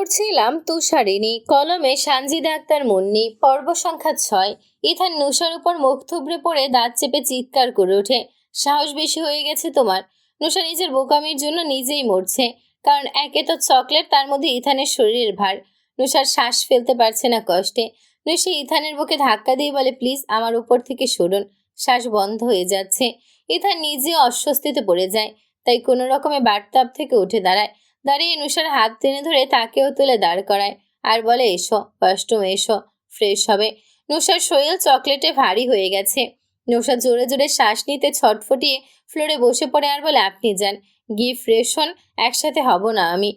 পড়ছিলাম তুষারিণী, কলমে সানজিদা আক্তার মুন্নি, পর্ব সংখ্যা 6। ইথান নুষার উপর মুখ থুবড়ে পড়ে দাঁত চেপে চিৎকার করে ওঠে, সাহস বেশি হয়ে গেছে তোমার। নুষা নিজের বোকামির জন্য নিজেই মরছে, কারণ একে তো চকলেট, তার মধ্যে ইথানের শরীরের ভার। নুষার শ্বাস ফেলতে পারছে না কষ্টে। নুষা ইথানের বুকে ধাক্কা দিয়ে বলে, প্লিজ আমার উপর থেকে সরুন। শ্বাস বন্ধ হয়ে যাচ্ছে। ইথান নিজে অস্বস্তিতে পড়ে যায়, তাই কোনো রকমে বাথটাব থেকে উঠে দাঁড়ায়। দাঁড়িয়ে নুষার হাত টেনে ধরে তাকেও তুলে দাঁড় করায় আর বলে, এসো ওয়াশরুমে এসো, ফ্রেশ হবে। নুষার শরীর চকলেটে ভারী হয়ে গেছে। নুষা জোরে জোরে শ্বাস নিতে ছটফটিয়ে ফ্লোরে বসে পড়ে আর বলে, আপনি যান, গিয়ে ফ্রেশ হন, একসাথে হব না আমি।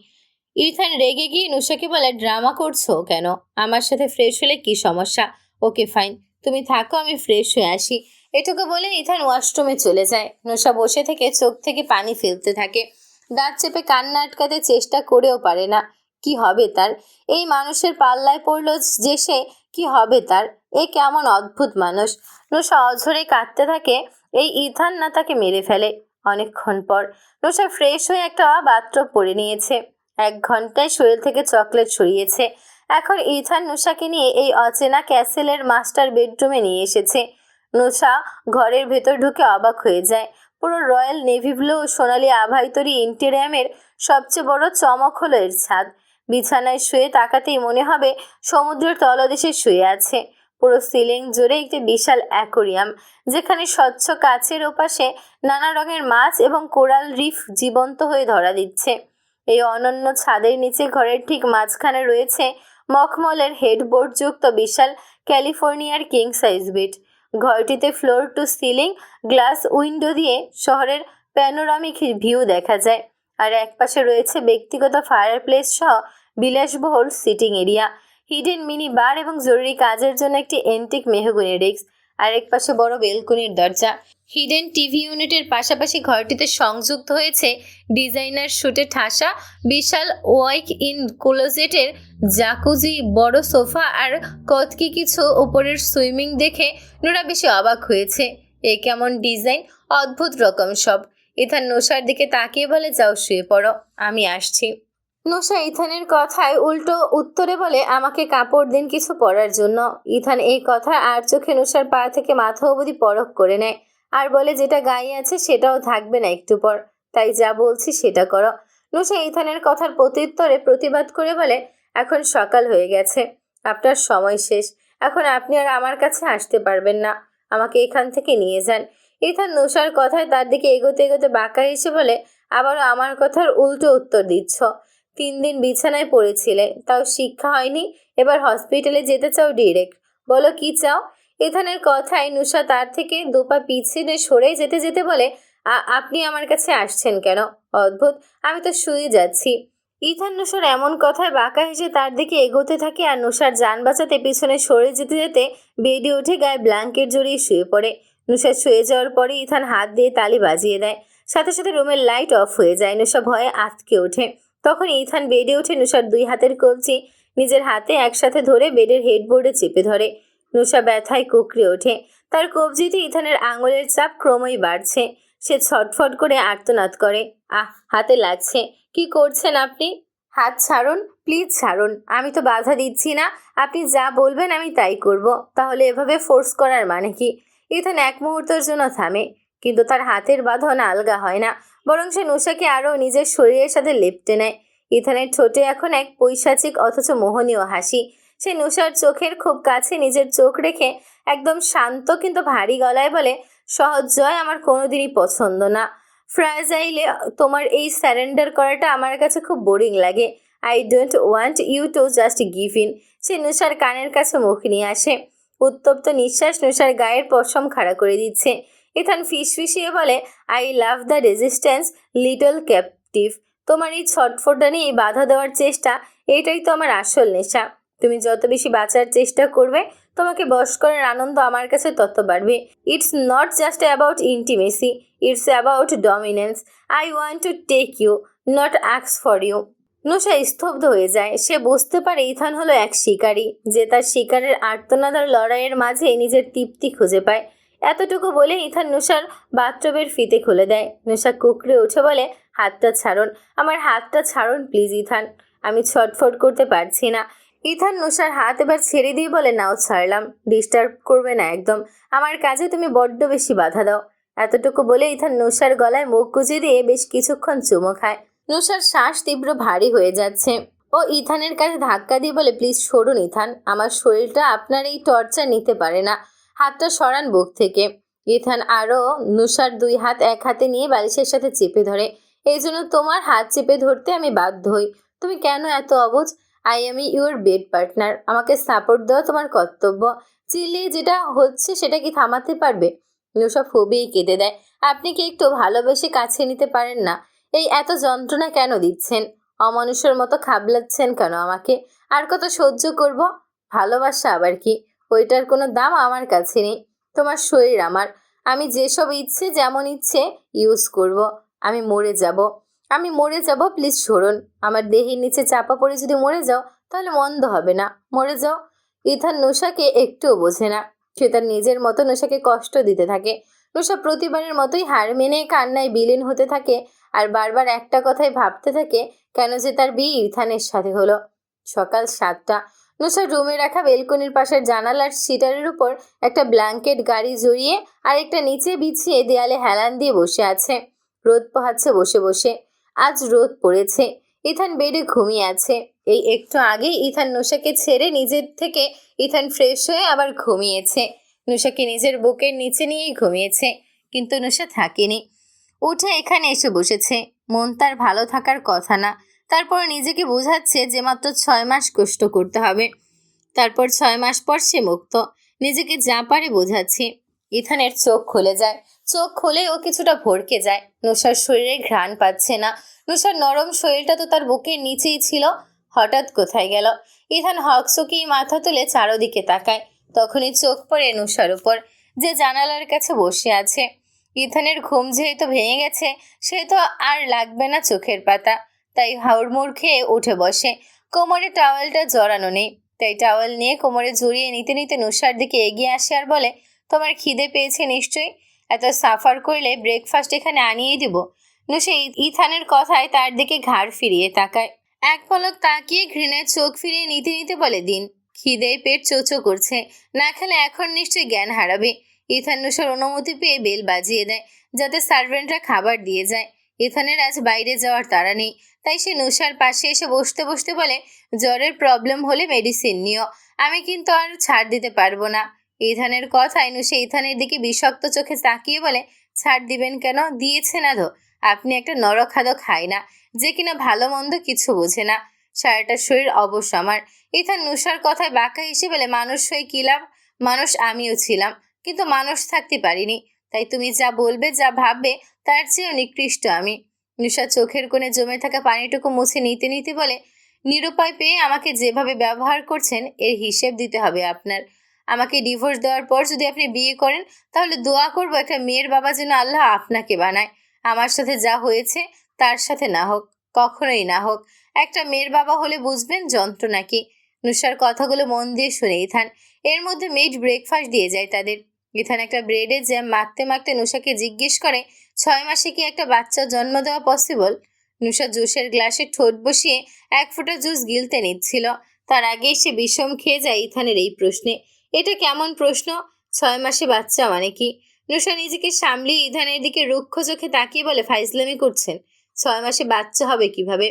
ইথান রেগে গিয়ে নুষাকে বলে, ড্রামা করছো কেন? আমার সাথে ফ্রেশ হলে কি সমস্যা? ওকে ফাইন, তুমি থাকো, আমি ফ্রেশ হয়ে আসি। এটুকু বলে ইথান ওয়াশরুমে চলে যায়। নুষা বসে থেকে চোখ থেকে পানি ফেলতে থাকে। দাঁত চেপে কান্না আটকাতে চেষ্টা করেও পারে না। কি হবে তার? এই মানুষের পাল্লায় পড়ল যে সে, কি হবে তার? এ কেমন অদ্ভুত মানুষ। নুষা অঝরে কাঁদতে থাকে, এই ইথান না তাকে মেরে ফেলে। অনেকক্ষণ পর নুষা ফ্রেশ হয়ে একটা বাথটব পরে নিয়েছে। 1 ঘন্টায় শরীর থেকে চকলেট সরিয়েছে। এখন ইথান নুষাকে নিয়ে এই অচেনা ক্যাসেলের মাস্টার বেডরুমে নিয়ে এসেছে। নুষা ঘরের ভেতর ঢুকে অবাক হয়ে যায়। পুরো রয়্যাল নেভি ব্লু সোনালি আভায় তৈরি ইন্টেরিয়ামের সবচেয়ে বড় চমক হলো এর ছাদ। বিছানায় শুয়ে তাকাতেই মনে হবে সমুদ্রের তলদেশে শুয়ে আছে। পুরো সিলিং জুড়ে একটি বিশাল অ্যাকোরিয়াম, যেখানে স্বচ্ছ কাচের ওপাশে নানা রঙের মাছ এবং কোরাল রিফ জীবন্ত হয়ে ধরা দিচ্ছে। এই অনন্য ছাদের নিচে ঘরের ঠিক মাঝখানে রয়েছে মখমলের হেডবোর্ড যুক্ত বিশাল ক্যালিফোর্নিয়ার কিং সাইজ বেড। ঘরটিতে floor to ceiling glass window দিয়ে শহরের প্যানোরামিক ভিউ দেখা যায়। আর একপাশে রয়েছে ব্যক্তিগত ফায়ারপ্লেস সহ বিলাসবহুল sitting area, hidden mini bar এবং জরুরি কাজের জন্য একটি এন্টিক মেহগনি ডেস্ক। আর এক পাশে বড় বেলকনির দরজা। হিডেন টিভি ইউনিটের পাশাপাশি ঘরটিতে সংযুক্ত হয়েছে ডিজাইনার শুটে ঠাসা বিশাল ওয়াইক ইন ক্লোজেটের জাকুজি, বড় সোফা আর কতকি কিছু উপরের সুইমিং দেখে নোরা বেশি অবাক হয়েছে। এ কেমন ডিজাইন, অদ্ভুত রকম সব। ইথান নুষার দিকে তাকিয়ে বলে, যাও শুয়ে পড়ো, আমি আসছি। নুষা ইথানের কথায় উল্টো উত্তরে বলে, আমাকে কাপড় দিন কিছু পরার জন্য। ইথান এই কথা আর চোখে নুষার পা থেকে মাথা অবধি পরখ করে নেয় আর বলে, যেটা গায়ে আছে সেটাও থাকবে না একটু পর, তাই যা বলছি সেটা করো। নুষা ইথানের কথার প্রত্যুত্তরে প্রতিবাদ করে বলে, এখন সকাল হয়ে গেছে, আপনার সময় শেষ, এখন আপনি আর আমার কাছে আসতে পারবেন না, আমাকে এখান থেকে নিয়ে যান। ইথান নুষার কথায় তার দিকে এগোতে এগোতে বাঁকা এসে বলে, আবারও আমার কথার উল্টো উত্তর দিচ্ছ। 3 দিন বিছানায় পড়েছিলে, তাও শিক্ষা হয়নি, এবার হসপিটালে যেতে চাও ডিরেক্ট, বলো কি চাও? ইথানের কথায় নুষা তার থেকে 2 পা পিছনে সরে যেতে যেতে বলে, আপনি আমার কাছে আসছেন কেন? অদ্ভুত, আমি তো শুয়ে যাচ্ছি। ইথান নুষার এমন কথায় বাঁকা হেসে তার দিকে এগোতে থাকে আর নুষার যান বাঁচাতে পিছনে সরে যেতে যেতে বেডে উঠে গায়ে ব্ল্যাঙ্কেট জড়িয়ে শুয়ে পড়ে। নুষা শুয়ে যাওয়ার পরে ইথান হাত দিয়ে তালি বাজিয়ে দেয়। সাথে সাথে রুমের লাইট অফ হয়ে যায়। নুষা ভয়ে আঁতকে ওঠে। তখন ইথান বেডে উঠে নুষার 2 হাতের কবজি নিজের হাতে একসাথে ধরে বেডের হেডবোর্ডে চেপে ধরে। নুষা ব্যথায় কুঁকড়ে ওঠে। তার কবজিতে ইথানের আঙুলের চাপ ক্রমই বাড়ছে। সে ছটফট করে আর্তনাদ করে, হাতে লাগছে। কি করছেন আপনি? হাত ছাড়ুন, প্লিজ ছাড়ুন, আমি তো বাধা দিচ্ছি না, আপনি যা বলবেন আমি তাই করব। তাহলে এভাবে ফোর্স করার মানে কি? ইথান এক মুহূর্তের জন্য থামে, কিন্তু তার হাতের বাঁধন আলগা হয় না, বরং সে নুষাকে আরও নিজের শরীরের সাথে লেপ্টে নেয়। ইথানের ঠোঁটে এখন এক পৈশাচিক অথচ মোহনীয় হাসি। সে নুষার চোখের খুব কাছে নিজের চোখ রেখে একদম শান্ত কিন্তু ভারী গলায় বলে, সহজ জয় আমার কোনোদিনই পছন্দ না। ফ্রাজাইলে তোমার এই স্যারেন্ডার করাটা আমার কাছে খুব বোরিং লাগে। I don't want you to just give in. সে নুষার কানের কাছে মুখ নিয়ে আসে। উত্তপ্ত নিঃশ্বাস নুষার গায়ের পশম খাড়া করে দিচ্ছে। ইথান ফিসফিসিয়ে বলে, I love the resistance little captive. তোমার এই ছটফটানি, এই বাধা দেওয়ার চেষ্টা, এটাই তো আমার আসল নেশা। তুমি যত বেশি বাঁচার চেষ্টা করবে, তোমাকে বশ করার আনন্দ আমার কাছে তত বাড়বে। It's not just about intimacy, it's about dominance. I want to take you, not ask for you. নুষা স্তব্ধ হয়ে যায়। সে বুঝতে পারে ইথান হলো এক শিকারী, যে তার শিকারের আর্তনাদ আর লড়াইয়ের মাঝে নিজের তৃপ্তি খুঁজে পায়। এতটুকু বলে ইথান নুষার বাথটবের ফিতে খুলে দেয়। নুষা কুঁকড়ে উঠে বলে, হাতটা ছাড়ুন, আমার হাতটা ছাড়ুন প্লিজ ইথান। আমি ছটফট করতে পারছি না। ইথান নুশার হাত এবার ছেড়ে দিয়ে বলে, নাও ছাড়লাম, ডিস্টার্ব করবে না একদম, আমার কাজে তুমি বড্ড বেশি বাধা দাও। এতটুকু বলে ইথান নুশার গলায় মুখ গুজে দিয়ে বেশ কিছুক্ষণ চুমো খায়। নুশার শ্বাস তীব্র ভারী হয়ে যাচ্ছে। ও ইথানের কাছে ধাক্কা দিয়ে বলে, প্লিজ সরুন ইথান, আমার শরীরটা আপনার এই টর্চার নিতে পারে না, হাতটা সরান বুক থেকে। ইথান আরও নুশার দুই হাত এক হাতে নিয়ে বালিশের সাথে চেপে ধরে। এই জন্য তোমার হাত চেপে ধরতে আমি বাধ্য হই। তুমি কেন এত অবুঝ? I am your bed partner, আমাকে সাপোর্ট দেওয়া তোমার কর্তব্য। চিল্লিয়ে যেটা হচ্ছে সেটা কি থামাতে পারবে? নুশা ফুবিয়ে কেঁদে দেয়। আপনি কি একটু ভালোবেসে কাছে নিতে পারেন না? এই এত যন্ত্রণা কেন দিচ্ছেন? অমানুষের মতো খাবলাচ্ছেন কেন আমাকে? আর কত সহ্য করব? ভালোবাসা আবার কি? ওইটার কোনো দাম আমার কাছে নেই। তোমার শরীর আমার, আমি যেসব ইচ্ছে যেমন ইচ্ছে ইউজ করব। আমি মরে যাব, আমি মরে যাব, প্লিজ সরুন। আমার দেহের নিচে চাপা পড়ে যদি মরে যাও তাহলে মন্দ হবে না, মরে যাও। ইথান নুশাকে একটুও বোঝে না। সে তার নিজের মতো নুশাকে কষ্ট দিতে থাকে। নুশা প্রতিবারের মতোই হার মেনে কান্নায় বিলীন হতে থাকে আর বারবার একটা কথাই ভাবতে থাকে, কেন যে তার বিয়ে ইথানের সাথে হলো। সকাল 7টা। নুশার রুমে রাখা বেলকনির পাশের জানালার সিটারের উপর একটা ব্ল্যাঙ্কেট গাড়ি জড়িয়ে আর একটা নিচে বিছিয়ে দেয়ালে হেলান দিয়ে বসে আছে। রোদ পোহাচ্ছে বসে বসে। আজ রোদ পড়েছে। ইথান বেডে ঘুমিয়ে আছে। এই একটু আগেই ইথান নুশাকে ছেড়ে নিজের থেকে ইথান ফ্রেশ হয়ে আবার ঘুমিয়েছে। নুশাকে নিজের বুকের নিচে নিয়েই ঘুমিয়েছে, কিন্তু নুশা থাকেনি। উঠে এখানে এসে বসেছে। মন তার ভালো থাকার কথা না। তারপর নিজেকে বোঝাচ্ছে যে মাত্র 6 মাস কষ্ট করতে হবে, তারপর 6 মাস পর সে মুক্ত। নিজেকে যা পারে বোঝাচ্ছে। ইথানের চোখ খুলে যায়। চোখ খুলে ও কিছুটা ভরকে যায়। নুশার শরীরে ঘ্রাণ পাচ্ছে না। নুশার নরম শরীরটা তো তার বুকের নিচেই ছিল। হঠাৎ কোথায় গেল? ইথান হকচকিয়ে মাথা তুলে চারদিকে তাকায়। তখনই চোখ পড়ে নুশার উপর, যে জানালার কাছে বসে আছে। ইথানের ঘুম যেহেতু ভেঙে গেছে, সে তো আর লাগবে না চোখের পাতা। তাই হাউড়মুড় খেয়ে উঠে বসে। কোমরে টাওয়েলটা জড়ানো নেই, তাই টাওয়েল নিয়ে কোমরে জড়িয়ে নিতে নিতে নুশার দিকে এগিয়ে আসে আর বলে, তোমার খিদে পেয়েছে নিশ্চয়ই, এত সাফার করলে ব্রেকফাস্ট এখানে আনিয়ে দিব। নুশা ইথানের কথায় তার দিকে ঘাড় ফিরিয়ে তাকায়। এক পলক তাকিয়ে ঘৃণায় চোখ ফিরিয়ে নিতে নিতে বলে, দিন, খিদে পেট চোচো করছে, না খেলে এখন নিশ্চয়ই জ্ঞান হারাবে। ইথান নুশার অনুমতি পেয়ে বেল বাজিয়ে দেয়, যাতে সার্ভেন্টরা খাবার দিয়ে যায়। ইথানের আজ বাইরে যাওয়ার তাড়া নেই, তাই সে নুশার পাশে এসে বসতে বসতে বলে, জ্বরের প্রবলেম হলে মেডিসিন নিও, আমি কিন্তু আর ছাড় দিতে পারবো না। ইথানের কথায় নুশা ইথানের দিকে বিষাক্ত চোখে তাকিয়ে বলে, ছাড় দিবেন কেন? দিয়েছে না তো, আপনি একটা নরখাদক খায় না, যে কিনা ভালো মন্দ কিছু বোঝে না। সারাটা শরীর অবশ্য আমার। ইথান নুশার কথায় বাঁকা হেসে বলে, মানুষ হয়ে কি লাভ? মানুষ আমিও ছিলাম, কিন্তু মানুষ থাকতে পারিনি। তাই তুমি যা বলবে, যা ভাববে, তার চেয়েও নিকৃষ্ট আমি। নুশা চোখের কোণে জমে থাকা পানিটুকু মুছে নিতে নিতে বলে, নিরুপায় পেয়ে আমাকে যেভাবে ব্যবহার করছেন এর হিসেব দিতে হবে আপনার। আমাকে ডিভোর্স দেওয়ার পর যদি আপনি বিয়ে করেন, তাহলে দোয়া করবো একটা মেয়ের বাবা যেন আল্লাহ আপনাকে বানায়। আমার সাথে যা হয়েছে তার সাথে না হোক, কখনোই না হোক। একটা মেয়ের বাবা হলে বুঝবেন যন্ত্রণা কি। নুশার কথাগুলো মন দিয়ে শুনে ইথান। এর মধ্যে মেড ব্রেকফাস্ট দিয়ে যায় তাদের। ইথান একটা ব্রেডে জ্যাম মাখতে মাখতে নুশাকে জিজ্ঞেস করে, 6 মাসে কি একটা বাচ্চা জন্ম দেওয়া পসিবল? নুশা জুসের গ্লাসে ঠোঁট বসিয়ে এক ফোঁটা জুস গিলতে নিচ্ছিল। তার আগেই সে বিষম খেয়ে যায় ইথানের এই প্রশ্নে। এটা কেমন প্রশ্ন? 6 মাসে বাচ্চা মানে কি? নুশা নিজেকে সামলিয়ে ইথানের দিকে রুক্ষ চোখে তাকিয়ে বলে, ফাইজলামি করছেন? 6 মাসে বাচ্চা হবে কিভাবে?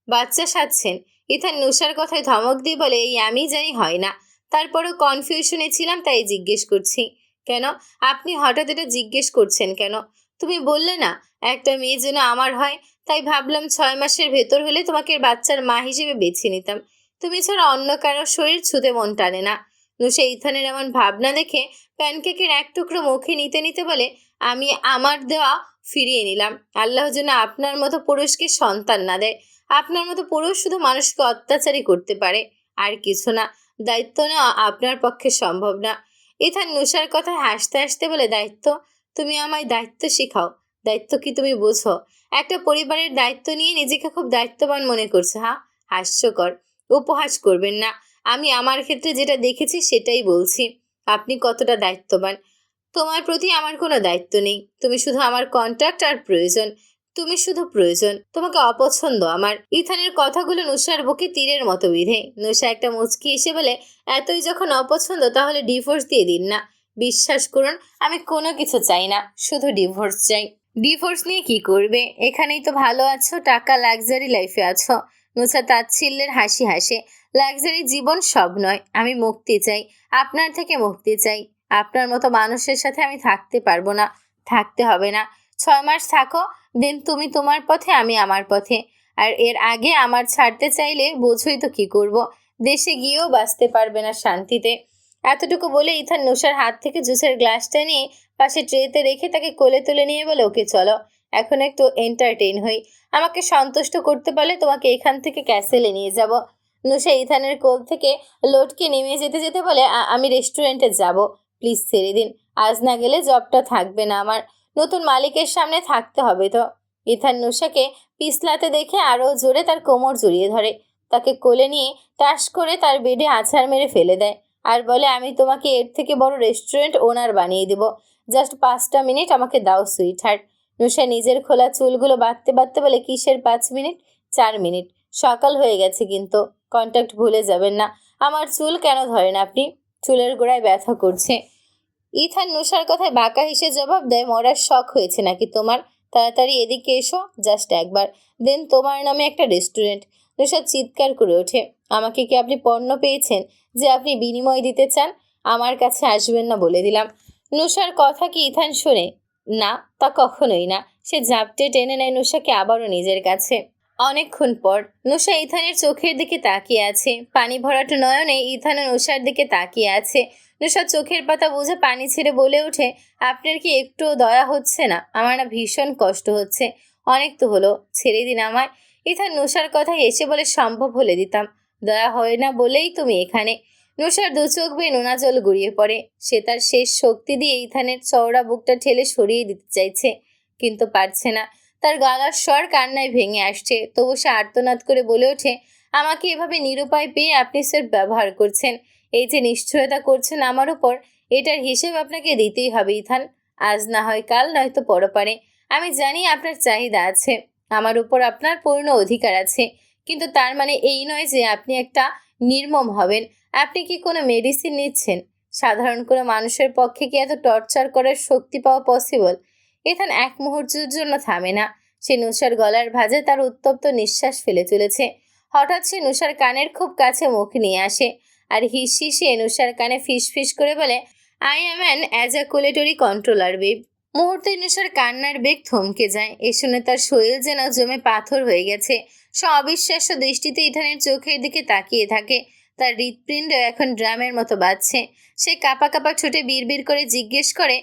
বাচ্চা সাজছেন? ইথান নুশার কথায় ধমক দিয়ে বলে, এই আমি জানি হয় না, তারপরও কনফিউশনে ছিলাম তাই জিজ্ঞেস করছি। কেন? আপনি হঠাৎ এটা জিজ্ঞেস করছেন কেন? তুমি বললে না একটা মেয়ে যেন আমার হয়, তাই ভাবলাম 6 মাসের ভেতর হলে তোমাকে বাচ্চার মা হিসেবে বেছে নিতাম। তুমি ছাড়া অন্য কারো শরীর ছুঁতে মন টানে না। নুশা ইথানের এমন ভাবনা দেখে প্যানকেকের এক টুকরো মুখে নিতে নিতে বলে, আমি আমার দেওয়া ফিরিয়ে নিলাম। আল্লাহ যেন আপনার মতো পুরুষকে সন্তান না দেয়। আপনার মতো পুরুষ শুধু মানুষকে অত্যাচারই করতে পারে, আর কিছু না। দায়িত্ব নেওয়া আপনার পক্ষে সম্ভব না। ইথান নুশার কথায় হাসতে হাসতে বলে, দায়িত্ব? তুমি আমায় দায়িত্ব শেখাও? দায়িত্ব কি তুমি বোঝো? একটা পরিবারের দায়িত্ব নিয়ে নিজেকে খুব দায়িত্ববান মনে করছো? হ্যাঁ, হাস্যকর। উপহাস করবেন না। আমি আমার ক্ষেত্রে যেটা দেখেছি সেটাই বলছি। আপনি কতটা দায়িত্ববান? তোমার প্রতি আমার কোনো দায়িত্ব নেই, তুমি শুধু আমার কন্ট্রাক্ট আর প্রয়োজন। তুমি শুধু প্রয়োজন, তোমাকে অপছন্দ আমার। ইথানের কথাগুলো নুশার বুকে তীরের মতো বিঁধে। নুশা একটা মুচকি এসে বলে, এতই যখন অপছন্দ তাহলে ডিভোর্স দিয়ে দিন না। বিশ্বাস করুন, আমি কোনো কিছু চাই না, শুধু ডিভোর্স চাই। ডিভোর্স নিয়ে কি করবে? এখানেই তো ভালো আছো, টাকা, লাক্সারি লাইফে আছো। নুসা তাচ্ছিল্যের হাসি হাসে। লাক্সারি জীবন সব নয়, আমি মুক্তি চাই, আপনার থেকে মুক্তি চাই। আপনার মতো মানুষের সাথে আমি থাকতে পারবো না, থাকতে হবে না। 6 মাস থাকো, দেন তুমি তোমার পথে, আমি আমার পথে। আর এর আগে আমার ছাড়তে চাইলে বোঝোই তো কি করব। দেশে গিয়েও বাঁচতে পারবে না শান্তিতে। এতটুকু বলে ইথান নুসার হাত থেকে জুসের গ্লাসটা নিয়ে পাশে ট্রেতে রেখে তাকে কোলে তুলে নিয়ে বলে, ওকে চলো, এখন একটু এন্টারটেইন হই। আমাকে সন্তুষ্ট করতে পারলে তোমাকে এখান থেকে ক্যাসেলে নিয়ে যাব। নুসা ইথানের কোল থেকে লটকে নেমে যেতে যেতে বলে, আমি রেস্টুরেন্টে যাব, প্লিজ ছেড়ে দিন। আজ না গেলে জবটা থাকবে না আমার, নতুন মালিকের সামনে থাকতে হবে তো। ইথান নুসাকে পিছলাতে দেখে আরও জোরে তার কোমর জড়িয়ে ধরে, তাকে কোলে নিয়ে টাস করে তার বেডে আছাড় মেরে ফেলে দেয় আর বলে, আমি তোমাকে এর থেকে বড় রেস্টুরেন্ট ওনার বানিয়ে দেব। জাস্ট 5টা মিনিট আমাকে দাও সুইট হার্ট। নুসা নিজের খোলা চুলগুলো বাঁধতে বাঁধতে বলে, কিসের 5 মিনিট? 4 মিনিট। সকাল হয়ে গেছে কিন্তু, কন্ট্যাক্ট ভুলে যাবেন না। আমার চুল কেন ধরেন আপনি? চুলের গোড়ায় ব্যথা করছে। ইথান নুসার কথায় বাঁকা হেসে জবাব দেয়, মরার শখ হয়েছে নাকি তোমার? তাড়াতাড়ি এদিকে এসো, জাস্ট একবার, দেন তোমার নামে একটা রেস্টুরেন্ট। নুসা চিৎকার করে ওঠে, আমাকে কি আপনি পণ্য পেয়েছেন যে আপনি বিনিময় দিতে চান? আমার কাছে আসবেন না বলে দিলাম। নুসার কথা কি ইথান শোনে? না, তা কখনোই না। সে ঝাপটে টেনে নেয় নুসাকে আবারও নিজের কাছে। অনেকক্ষণ পর নুসা ইথানের চোখের দিকে তাকিয়ে আছে। পানি ভরাট নয়নে ইথান নুসার দিকে তাকিয়ে আছে। নুসা চোখের পাতা বুঝে পানি ছেড়ে বলে ওঠে, আপনার কি একটুও দয়া হচ্ছে না? আমার না ভীষণ কষ্ট হচ্ছে। অনেক তো হলো, ছেড়ে দিন আমায়। ইথান নুসার কথা হেসে বলে, সম্ভব হলে দিতাম, দয়া হয় না বলেই তুমি এখানে। নুসার দু চোখ বেয়ে নোনা জল গড়িয়ে পড়ে। সে তার শেষ শক্তি দিয়ে ইথানের চওড়া বুকটা ঠেলে সরিয়ে দিতে চাইছে, কিন্তু পারছে না। তার গলার স্বর কান্নায় ভেঙে আসছে, তবু সে আর্তনাদ করে বলে ওঠে, আমাকে এভাবে নিরুপায় পেয়ে আপনি স্যার ব্যবহার করছেন, এই যে নিশ্চয়তা করছেন আমার উপর, এটার হিসেব আপনাকে দিতেই হবে ইথান। আজ না হয় কাল, নয়তো পরপারে। আমি জানি আপনার চাহিদা আছে, আমার উপর আপনার পূর্ণ অধিকার আছে, কিন্তু তার মানে এই নয় যে আপনি একটা নির্মম হবেন। আপনি কি কোনো মেডিসিন নিচ্ছেন? সাধারণ কোনো মানুষের পক্ষে কি এত টর্চার করার শক্তি পাওয়া পসিবল? ইথান এক মুহূর্তের জন্য থামে না। সে নুসার গলার ভাঁজে তার উত্তপ্ত নিঃশ্বাস ফেলে চলেছে। হঠাৎ সে নুসার কানের খুব কাছে মুখ নিয়ে আসে আর হিসিয়ে নুসার কানে ফিস ফিস করে বলে, I am an ejaculatory controller babe. মুহূর্তে নুসার কান্নার বেগ থমকে যায়। এ শুনে তার শরীর যেন জমে পাথর হয়ে গেছে। সে অবিশ্বাস্য দৃষ্টিতে ইথানের চোখের দিকে তাকিয়ে থাকে। তার হৃৎপিণ্ড এখন ড্রামের মতো বাজছে। সে কাঁপা কাঁপা ঠোঁটে বিড়বিড় করে জিজ্ঞেস করে,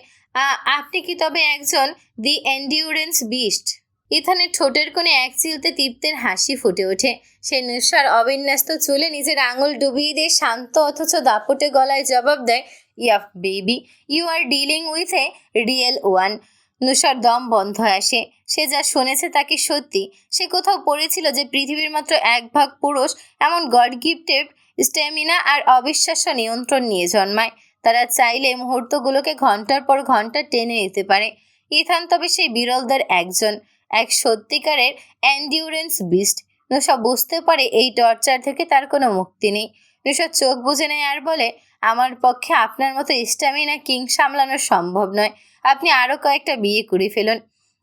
আপনি কি তবে একজন দি এন্ডিউরেন্স বিস্ট? ইথানের ঠোঁটের কোণে এক চিলতে তৃপ্তের হাসি ফুটে ওঠে। সে নুসার অবিন্যস্ত চুলে নিজের আঙুল ডুবিয়ে দিয়ে শান্ত অথচ দাপটে গলায় জবাব দেয়, ইয়াফ baby, you are dealing with a real one. নুসার দম বন্ধ আসে। সে যা শুনেছে তা কি সত্যি? সে কোথাও পড়েছিল যে পৃথিবীর মাত্র 1 ভাগ পুরুষ এমন গড গিফটেড স্ট্যামিনা আর অবিশ্বাস্য নিয়ন্ত্রণ নিয়ে জন্মায়। তারা চাইলে মুহূর্তগুলোকে ঘন্টার পর ঘন্টা টেনে নিতে পারে। ইথান তবে সেই বিরলদের একজন, এক সত্যিকারের এন্ডিউরেন্স বিস্ট। নুসা বুঝতে পারে এই টর্চার থেকে তার কোনো মুক্তি নেই। নুসা চোখ বুজে নেয় আর বলে, আমার পক্ষে আপনার মতো স্ট্যামিনা কিং সামলানো সম্ভব নয়। আপনি আরও কয়েকটা বিয়ে করে ফেলুন।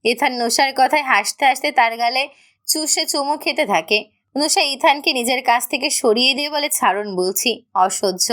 ইথান নুসার কথায় হাসতে হাসতে তার গালে চুষে চুমু খেতে থাকে। নুসা ইথানকে নিজের কাছ থেকে সরিয়ে দিয়ে বলে, ছাড়ুন বলছি, অসহ্য।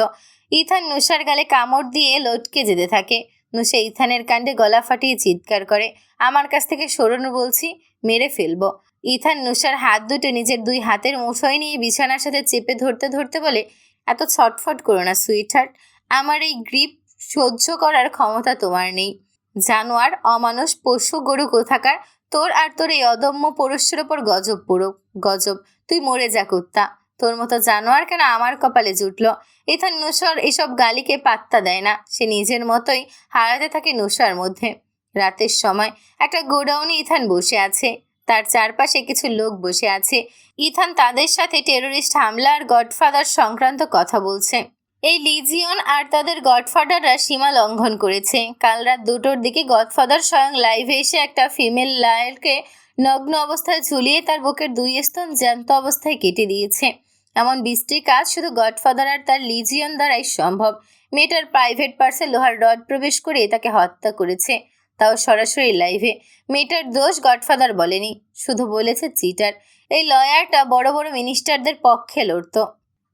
ইথান নুসার গালে কামড় দিয়ে লটকে যেতে থাকে। নুসা ইথানের কাণ্ডে গলা ফাটিয়ে চিৎকার করে, আমার কাছ থেকে সরুন বলছি, মেরে ফেলবো। ইথান নুসার হাত দুটো নিজের 2 হাতের মুঠোয় নিয়ে বিছানার সাথে চেপে ধরতে ধরতে বলে, এত ছটফট করো না সুইট হার্ট, আমার এই গ্রিপ সহ্য করার ক্ষমতা তোমার নেই। জানোয়ার, অমানুষ, পশু, গরু কোথাকার, তোর আর তোর এই অদম্য পুরুষের ওপর গজব পড়ুক, গজব। তুই মরে যা কুত্তা, তোর মতো জানোয়ার কেন আমার কপালে জুটলো। ইথান নুসার এসব গালিকে পাত্তা দেয় না। সে নিজের মতোই হারাতে থাকে নুসার মধ্যে। রাতের সময় একটা গোডাউনে ইথান বসে আছে। তার চারপাশে কিছু লোক বসে আছে। ইথান তাদের সাথে টেরোরিস্ট হামলা আর গডফাদার সংক্রান্ত কথা বলছে। এই লিজিয়ন আর তাদের গডফাদাররা সীমা লঙ্ঘন করেছে। কাল রাত 2টোর দিকে গডফাদার স্বয়ং লাইভে এসে একটা ফিমেল লায়ারকে নগ্ন অবস্থায় ঝুলিয়ে তার বুকের 2 স্তন জ্যান্ত অবস্থায় কেটে দিয়েছে। এমন বৃষ্টির কাজ শুধু গডফাদার আর তার লিজিয়ন দ্বারাই সম্ভব। মেয়েটার প্রাইভেট পার্সে লোহার রড প্রবেশ করে তাকে হত্যা করেছে, তাও সরাসরি লাইভে। মেয়েটার দোষ গডফাদার বলেনি, শুধু বলেছে চিটার। এই লয়ারটা বড় বড় মিনিস্টারদের পক্ষে লড়ত।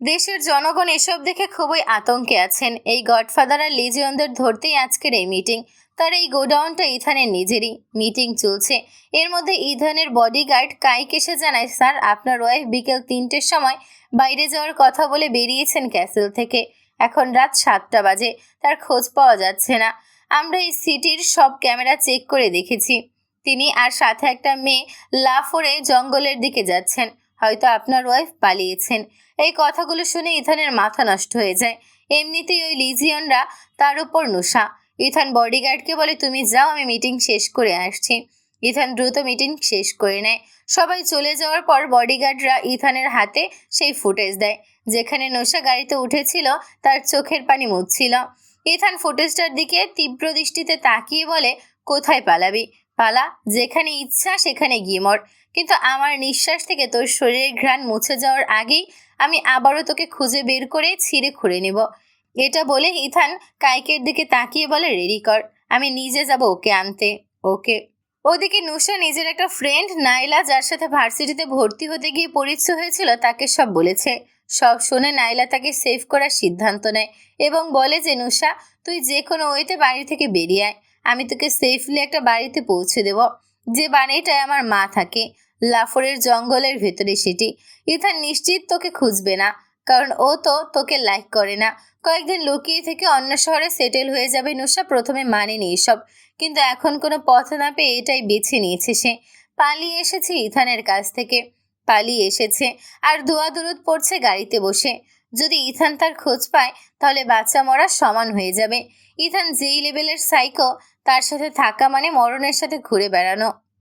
দেশের জনগণ এসব দেখে খুবই আতঙ্কে আছেন। এই গডফাদার আর লিজিয়নদের ধরতেই আজকের এই মিটিং। তার এই গোডাউনটা ইথানের নিজেরই। মিটিং চলছে, এর মধ্যে ইথানের বডিগার্ড কাইক এসে জানায়, স্যার আপনার ওয়াইফ বিকেল 3টের সময় বাইরে যাওয়ার কথা বলে বেরিয়েছেন ক্যাসেল থেকে। এখন রাত 7টা বাজে, তার খোঁজ পাওয়া যাচ্ছে না। আমরা এই সিটির সব ক্যামেরা চেক করে দেখেছি। তিনি আর সাথে একটা মেয়ে লাফরে জঙ্গলের দিকে যাচ্ছেন। হয়তো আপনার ওয়াইফ পালিয়েছেন। এই কথাগুলো শুনে ইথানের মাথা নষ্ট হয়ে যায়। এমনিতেই ওই লিজিয়নরা তার উপর নোশা। ইথান বডিগার্ডকে বলে, তুমি যাও, আমি মিটিং শেষ করে আসছি। ইথান দ্রুত মিটিং শেষ করে নেয়। সবাই চলে যাওয়ার পর বডিগার্ডরা ইথানের হাতে সেই ফুটেজ দেয় যেখানে নোশা গাড়িতে উঠেছিল, তার চোখের পানি মুছছিল। ইথান ফুটেজটার দিকে তীব্র দৃষ্টিতে তাকিয়ে বলে, কোথায় পালাবি? পালা, যেখানে ইচ্ছা সেখানে গিয়ে মর, কিন্তু আমার নিঃশ্বাস থেকে তোর শরীরের ঘ্রাণ মুছে যাওয়ার আগেই আমি আবারও তোকে খুঁজে বের করে ছিঁড়ে খুঁড়ে নেব। এটা বলে ইথান কাইকের দিকে তাকিয়ে বলে, রেডি কর, আমি নিজে যাব ওকে আনতে। ওকে। ওদিকে নুসা নিজের একটা ফ্রেন্ড নাইলা, যার সাথে ভার্সিটিতে ভর্তি হতে গিয়ে পরিচয় হয়েছিল, তাকে সব বলেছে। সব শুনে নাইলা তাকে সেভ করার সিদ্ধান্ত নেয় এবং বলে যে, নুসা তুই যে কোনো ওয়েতে বাড়ি থেকে বেরিয়ে আয়, আমি তোকে সেফলি একটা বাড়িতে পৌঁছে দেব, যে বাড়িটায় আমার মা থাকে, লাফরের জঙ্গলের ভেতরে সেটি। ইথান নিশ্চিত তোকে খুঁজবে না, কারণ ও তো তোকে লাইক করে না। কয়েকদিন লুকিয়ে থেকে অন্য শহরে সেটেল হয়ে যাবে। নুসা প্রথমে মানেনি এসব, কিন্তু এখন কোনো পথ না পেয়ে এটাই বেছে নিয়েছে সে। পালিয়ে এসেছে ইথানের কাছ থেকে, পালিয়ে এসেছে আর দোয়া দুরুদ পড়ছে গাড়িতে বসে। যদি ইথান তার খোঁজ পায় তাহলে বাচ্চা মরা সমান হয়ে যাবে। ইথান যেই লেভেলের সাইকো, তার সাথে থাকা মানে মরণের সাথে ঘুরে বেড়ানো।